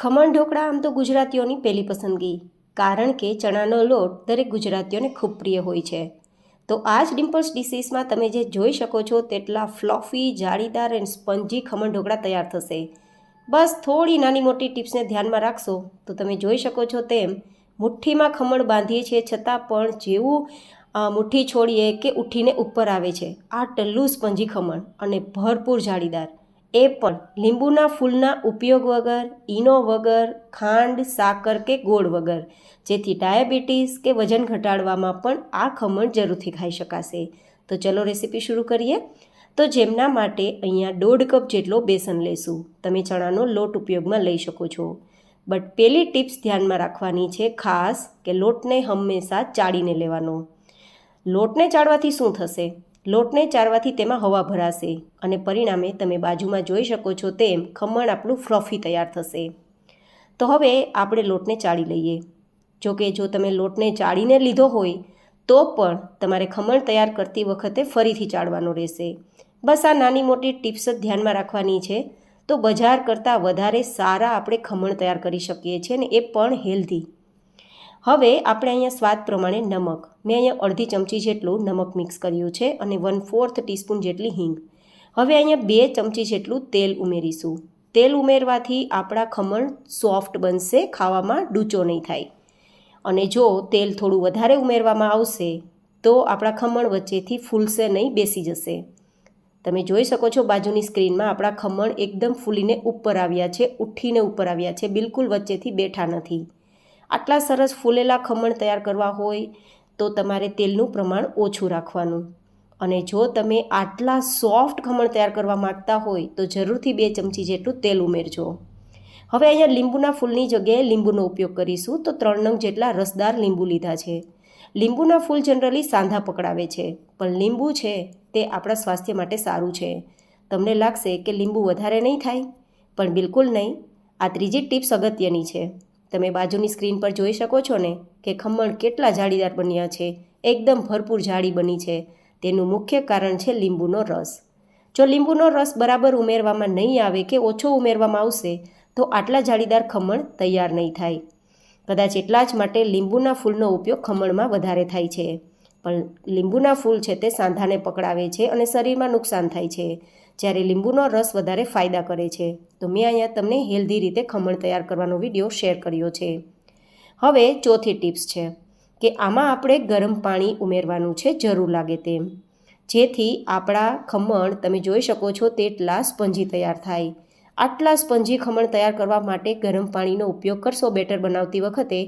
ખમણ ઢોકળા આમ તો ગુજરાતીઓની પહેલી પસંદગી, કારણ કે ચણાનો લોટ દરેક ગુજરાતીઓને ખૂબ પ્રિય હોય છે. તો આ જ ડિમ્પલ્સ ડિશીસમાં તમે જે જોઈ શકો છો તેટલા fluffy, જાળીદાર and spongy khaman dhokla તૈયાર થશે. બસ થોડી નાની મોટી ટિપ્સને ધ્યાનમાં રાખશો તો તમે જોઈ શકો છો તેમ મુઠ્ઠીમાં ખમણ બાંધીએ છીએ છતાં પણ જેવું મુઠ્ઠી છોડીએ કે ઉઠીને ઉપર આવે છે આ ટલ્લું સ્પંજી ખમણ અને ભરપૂર જાળીદાર, એ પણ લીંબુના ફૂલના ઉપયોગ વગર, ઈનો વગર, ખાંડ, સાકર કે ગોળ વગર, જેથી ડાયાબિટીસ કે વજન ઘટાડવામાં પણ આ ખમણ જરૂરથી ખાઈ શકાશે. તો ચલો રેસીપી શરૂ કરીએ. તો જેમના માટે અહીંયા 1.5 કપ જેટલો બેસન લેશું. તમે ચણાનો લોટ ઉપયોગમાં લઈ શકો છો. બટ પહેલી ટિપ્સ ધ્યાનમાં રાખવાની છે ખાસ કે લોટને હંમેશા ચાળીને લેવાનો. લોટને ચાળવાથી શું થશે? લોટને ચાળવાથી તેમાં હવા ભરાશે અને પરિણામે તમે બાજુમાં જોઈ શકો છો તેમ ખમણ આપણું ફ્લફી તૈયાર થશે. તો હવે આપણે લોટને ચાળી લઈએ. જોકે જો તમે લોટને ચાળીને લીધો હોય તો પણ તમારે ખમણ તૈયાર કરતી વખતે ફરીથી ચાળવાનો રહેશે. બસ આ નાની મોટી ટિપ્સ જ ધ્યાનમાં રાખવાની છે. તો બજાર કરતાં વધારે સારા આપણે ખમણ તૈયાર કરી શકીએ છીએ ને એ પણ હેલ્ધી. હવે આપણે અહીંયા સ્વાદ પ્રમાણે નમક, મેં અહીંયા અડધી ચમચી જેટલું નમક મિક્સ કર્યું છે અને 1/4 ટીસ્પૂન જેટલી હિંગ. હવે અહીંયા 2 ચમચી જેટલું તેલ ઉમેરીશું. તેલ ઉમેરવાથી આપણા ખમણ સોફ્ટ બનશે, ખાવામાં ડૂચો નહીં થાય. અને જો તેલ થોડું વધારે ઉમેરવામાં આવશે તો આપણા ખમણ વચ્ચેથી ફૂલશે નહીં, બેસી જશે. તમે જોઈ શકો છો બાજુની સ્ક્રીનમાં આપણા ખમણ એકદમ ફૂલીને ઉપર આવ્યા છે, ઉઠીને ઉપર આવ્યા છે, બિલકુલ વચ્ચેથી બેઠા નથી. આટલા સરસ ફૂલેલા ખમણ તૈયાર કરવા હોય તો તમારે તેલનું પ્રમાણ ઓછું રાખવાનું. અને જો તમે આટલા સોફ્ટ ખમણ તૈયાર કરવા માગતા હોય તો જરૂરથી 2 ચમચી જેટલું તેલ ઉમેરજો. હવે અહીંયા લીંબુના ફૂલની જગ્યાએ લીંબુનો ઉપયોગ કરીશું. તો 3 નંગ જેટલા રસદાર લીંબુ લીધા છે. લીંબુના ફૂલ જનરલી સાંધા પકડાવે છે, પણ લીંબુ છે તે આપણા સ્વાસ્થ્ય માટે સારું છે. તમને લાગશે કે લીંબુ વધારે નહીં થાય, પણ બિલકુલ નહીં. આ ત્રીજી ટિપ્સ અગત્યની છે. તમે બાજુની સ્ક્રીન પર જોઈ શકો છો ને કે ખમણ કેટલા જાળીદાર બન્યા છે, એકદમ ભરપૂર જાળી બની છે. તેનું મુખ્ય કારણ છે લીંબુનો રસ. જો લીંબુનો રસ બરાબર ઉમેરવામાં નહીં આવે કે ઓછો ઉમેરવામાં આવશે તો આટલા જાળીદાર ખમણ તૈયાર નહીં થાય. કદાચ એટલા જ માટે લીંબુના ફૂલનો ઉપયોગ ખમણમાં વધારે થાય છે. પણ લીંબુના ફૂલ છે તે સાંધાને પકડાવે છે અને શરીરમાં નુકસાન થાય છે, જ્યારે લીંબુનો રસ વધારે ફાયદા કરે છે. તો મેં અહીંયા તમને હેલ્ધી રીતે ખમણ તૈયાર કરવાનો વિડીયો શેર કર્યો છે. હવે ચોથી ટિપ્સ છે કે આમાં આપણે ગરમ પાણી ઉમેરવાનું છે જરૂર લાગે તેમ, જેથી આપણા ખમણ તમે જોઈ શકો છો તેટલા સ્પંજી તૈયાર થાય. આટલા સ્પંજી ખમણ તૈયાર કરવા માટે ગરમ પાણીનો ઉપયોગ કરશો બેટર બનાવતી વખતે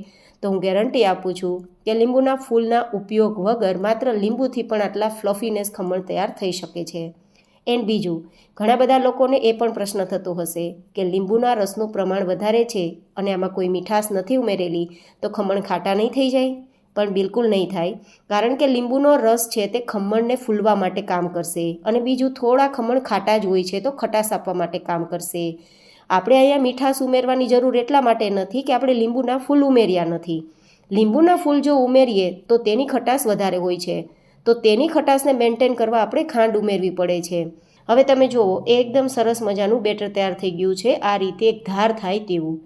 તો હું ગેરંટી આપું છું કે લીંબુના ફૂલના ઉપયોગ વગર માત્ર લીંબુથી પણ આટલા ફ્લફીનેસ ખમણ તૈયાર થઈ શકે છે. એન્ડ બીજું, ઘણા બધા લોકોને એ પણ પ્રશ્ન થતો હશે કે લીંબુના રસનું પ્રમાણ વધારે છે અને આમાં કોઈ મીઠાશ નથી ઉમેરેલી તો ખમણ ખાટા નહીં થઈ જાય? પણ બિલકુલ નહીં થાય, કારણ કે લીંબુનો રસ છે તે ખમણને ફૂલવા માટે કામ કરશે અને બીજું થોડા ખમણ ખાટા જ હોય છે તો ખટાશ આપવા માટે કામ કરશે. આપણે અહીંયા મીઠાશ ઉમેરવાની જરૂર એટલા માટે નથી કે આપણે લીંબુના ફૂલ ઉમેર્યા નથી. લીંબુના ફૂલ જો ઉમેરીએ તો તેની ખટાશ વધારે હોય છે, તો તેની ખટાશને મેન્ટેન કરવા આપણે ખાંડ ઉમેરવી પડે છે. હવે તમે જુઓ, એકદમ સરસ મજાનું બેટર તૈયાર થઈ ગયું છે, આ રીતે એક ધાર થાય તેવું.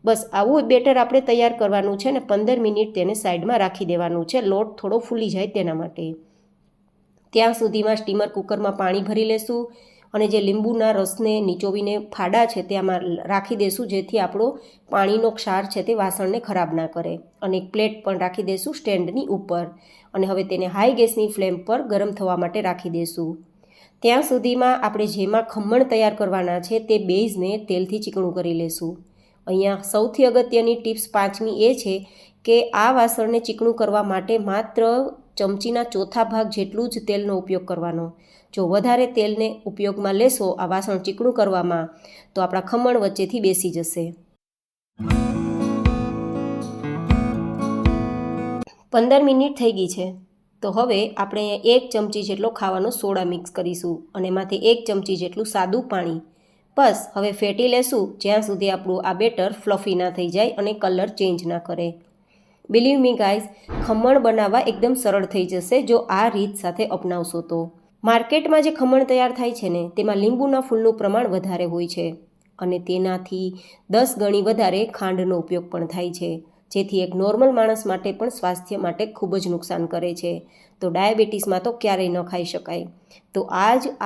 બસ આવું બેટર આપણે તૈયાર કરવાનું છે ને 15 મિનિટ તેને સાઈડમાં રાખી દેવાનું છે, લોટ થોડો ફૂલી જાય તેના માટે. ત્યાં સુધીમાં સ્ટીમર કુકરમાં પાણી ભરી લેશું અને જે લીંબુના રસને નીચોવીને ફાડા છે તે આમાં રાખી દેશું, જેથી આપણો પાણીનો ક્ષાર છે તે વાસણને ખરાબ ના કરે. અને એક પ્લેટ પણ રાખી દેશું સ્ટેન્ડની ઉપર અને હવે તેને હાઈ ગેસની ફ્લેમ પર ગરમ થવા માટે રાખી દેશું. ત્યાં સુધીમાં આપણે જેમાં ખમણ તૈયાર કરવાના છે તે બેઝને તેલથી ચીકણું કરી લેશું. અહીંયા સૌથી અગત્યની ટિપ્સ 5મી એ છે કે આ વાસણને ચીકણું કરવા માટે માત્ર ચમચીના ચોથા ભાગ જેટલું જ તેલનો ઉપયોગ કરવાનો. જો વધારે તેલને ઉપયોગમાં લેશો આ વાસણ ચીકણું કરવામાં તો આપણા ખમણ વચ્ચેથી બેસી જશે. 15 મિનિટ થઈ ગઈ છે. તો હવે આપણે 1 ચમચી જેટલો ખાવાનો સોડા મિક્સ કરીશું અને એમાંથી 1 ચમચી જેટલું સાદું પાણી. બસ હવે ફેટી લેશું જ્યાં સુધી આપણું આ બેટર ફ્લફી ના થઈ જાય અને કલર ચેન્જ ના કરે. બિલીવ મી ગાઈઝ, ખમણ બનાવવા એકદમ સરળ થઈ જશે જો આ રીત સાથે અપનાવશો તો. માર્કેટમાં જે ખમણ તૈયાર થાય છે ને તેમાં લીંબુના ફૂલનું પ્રમાણ વધારે હોય છે અને તેનાથી 10 ગણી વધારે ખાંડનો ઉપયોગ પણ થાય છે, જેથી એક નોર્મલ માણસ માટે પણ સ્વાસ્થ્ય માટે ખૂબ જ નુકસાન કરે છે. તો ડાયાબિટીસમાં તો ક્યારેય ન ખાઈ શકાય. તો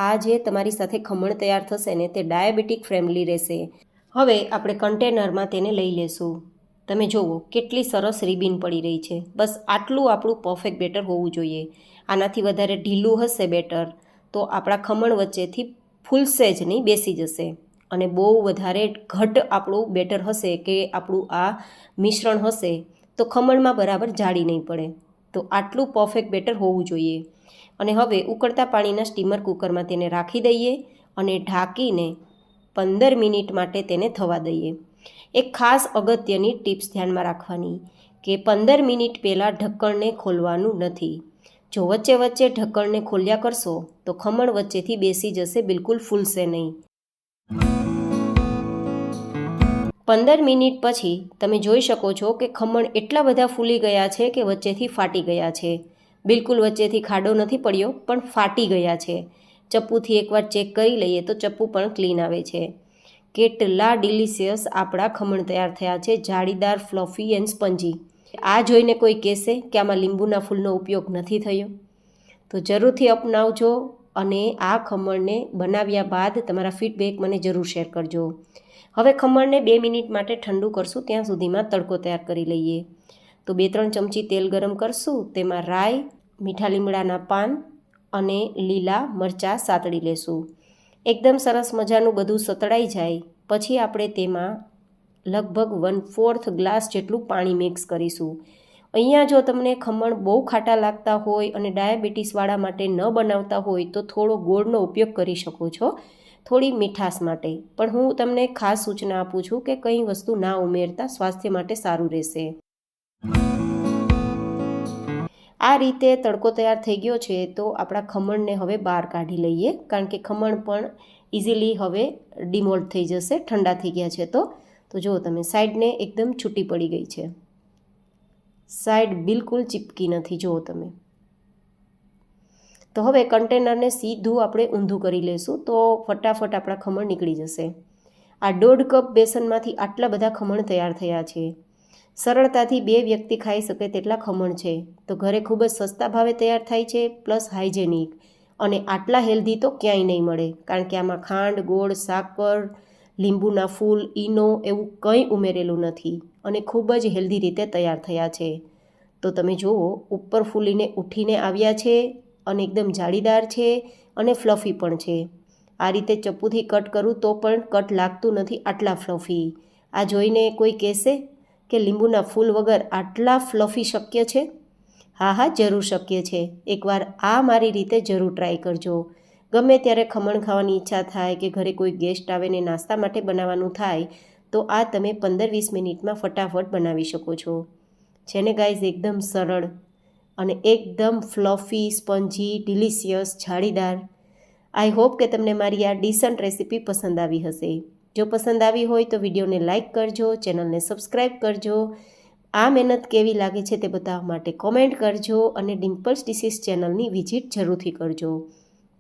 આ જે તમારી સાથે ખમણ તૈયાર થશે ને તે ડાયાબિટીક ફ્રેન્ડલી રહેશે. હવે આપણે કન્ટેનરમાં તેને લઈ લેશું. તમે જુઓ કેટલી સરસ રિબીન પડી રહી છે. બસ આટલું આપણું પરફેક્ટ બેટર હોવું જોઈએ. આનાથી વધારે ઢીલું હશે બેટર તો આપણા ખમણ વચ્ચેથી ફૂલશે જ નહીં, બેસી જશે. અને બહુ વધારે ઘટ આપણું બેટર હશે કે આપણું આ મિશ્રણ હશે તો ખમણમાં બરાબર જાળી નહીં પડે. તો આટલું પરફેક્ટ બેટર હોવું જોઈએ. અને હવે ઉકળતા પાણીના સ્ટીમર કુકરમાં તેને રાખી દઈએ અને ઢાંકીને 15 મિનિટ માટે તેને થવા દઈએ. એક ખાસ અગત્યની ટિપ્સ ધ્યાનમાં રાખવાની કે 15 મિનિટ પહેલાં ઢક્કણને ખોલવાનું નથી. જો વચ્ચે વચ્ચે ઢક્કણને ખોલ્યા કરશો તો ખમણ વચ્ચેથી બેસી જશે, બિલકુલ ફૂલશે નહીં. 15 મિનિટ પછી તમે જોઈ શકો છો કે ખમણ એટલા બધા ફૂલી ગયા છે કે વચ્ચેથી ફાટી ગયા છે. બિલકુલ વચ્ચેથી ખાડો નથી પડ્યો પણ ફાટી ગયા છે. ચપ્પુથી એકવાર ચેક કરી લઈએ તો ચપ્પુ પણ ક્લીન આવે છે. કેટલા ડિલિશિયસ આપણા ખમણ તૈયાર થયા છે, જાળીદાર, ફ્લફી એન્ડ સ્પંજી. આ જોઈને કોઈ કહેશે કે આમાં લીંબુના ફૂલનો ઉપયોગ નથી થયો? તો જરૂરથી અપનાવજો અને આ ખમણને બનાવ્યા બાદ તમારા ફીડબેક મને જરૂર શેર કરજો. હવે ખમણને 2 મિનિટ માટે ઠંડુ કરશું, ત્યાં સુધીમાં તડકો તૈયાર કરી લઈએ. તો 2-3 ચમચી તેલ ગરમ કરશું, તેમાં રાઈ, મીઠા લીમડાના પાન અને લીલા મરચાં સાતળી લેશું. એકદમ સરસ મજાનું બધું સતળાઈ જાય પછી આપણે તેમાં લગભગ 1/4 ગ્લાસ જેટલું પાણી મિક્સ કરીશું. અહીંયા જો તમને ખમણ બહુ ખાટા લાગતા હોય અને ડાયાબિટીસવાળા માટે ન બનાવતા હોય તો થોડો ગોળનો ઉપયોગ કરી શકો છો, થોડી મીઠાશ માટે. પણ હું તમને ખાસ સૂચના આપું છું કે કંઈ વસ્તુ ના ઉમેરતા, સ્વાસ્થ્ય માટે સારું રહેશે. આ રીતે તડકો તૈયાર થઈ ગયો છે તો આપણા ખમણને હવે બહાર કાઢી લઈએ, કારણ કે ખમણ પણ ઇઝીલી હવે ડિમોલ્ડ થઈ જશે, ઠંડા થઈ ગયા છે. તો જુઓ તમે સાઈડને એકદમ છૂટી પડી ગઈ છે, સાઈડ બિલકુલ ચીપકી નથી, જુઓ તમે. તો હવે કન્ટેનરને સીધું આપણે ઊંધું કરી લેશું તો ફટાફટ આપણા ખમણ નીકળી જશે. આ 1.5 કપ બેસનમાંથી આટલા બધા ખમણ તૈયાર થયા છે. સરળતાથી 2 વ્યક્તિ ખાઈ શકે તેટલા ખમણ છે. તો ઘરે ખૂબ જ સસ્તા ભાવે તૈયાર થાય છે, પ્લસ હાઇજેનિક. અને આટલા હેલ્ધી તો ક્યાંય નહીં મળે, કારણ કે આમાં ખાંડ, ગોળ, સાકર, લીંબુના ફૂલ, ઈનો એવું કંઈ ઉમેરેલું નથી અને ખૂબ જ હેલ્ધી રીતે તૈયાર થયા છે. તો તમે જુઓ ઉપર ફૂલીને ઉઠીને આવ્યા છે અને એકદમ જાળીદાર છે અને ફ્લફી પણ છે. આ રીતે ચપ્પુથી કટ કરું તો પણ કટ લાગતું નથી, આટલા ફ્લફી. આ જોઈને કોઈ કહેશે કે લીંબુના ફૂલ વગર આટલા ફ્લફી શક્ય છે? હા, જરૂર શક્ય છે. એકવાર આ મારી રીતે જરૂર ટ્રાય કરજો. ગમે ત્યારે ખમણ ખાવાની ઈચ્છા થાય કે ઘરે કોઈ ગેસ્ટ આવે ને નાસ્તા માટે બનાવવાનું થાય તો આ તમે 15-20 મિનિટમાં ફટાફટ બનાવી શકો છો. છે ને ગાઈઝ, એકદમ સરળ અને એકદમ fluffy, spongy, delicious, જાળીદાર. I hope કે તમને મારી આ ડિસન્ટ રેસીપી પસંદ આવી હશે. જો પસંદ આવી હોય તો વિડીયોને લાઇક કરજો, ચેનલને સબસ્ક્રાઈબ કરજો. આ મહેનત કેવી લાગે છે તે બતાવવા માટે કોમેન્ટ કરજો અને ડિમ્પલ્સ ડિશિસ ચેનલની વિઝિટ જરૂરથી કરજો.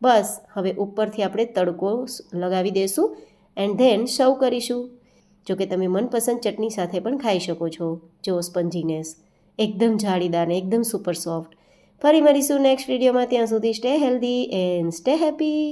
બસ હવે ઉપરથી આપણે તડકો લગાવી દઈશું એન્ડ ધેન સર્વ કરીશું. જો કે તમે મનપસંદ ચટણી સાથે પણ ખાઈ શકો છો. જો સ્પંજીનેસ એકદમ જાળીદાર ને એકદમ સુપર સોફ્ટ. ફરી મળીશું નેક્સ્ટ વિડીયોમાં. ત્યાં સુધી stay healthy and stay happy.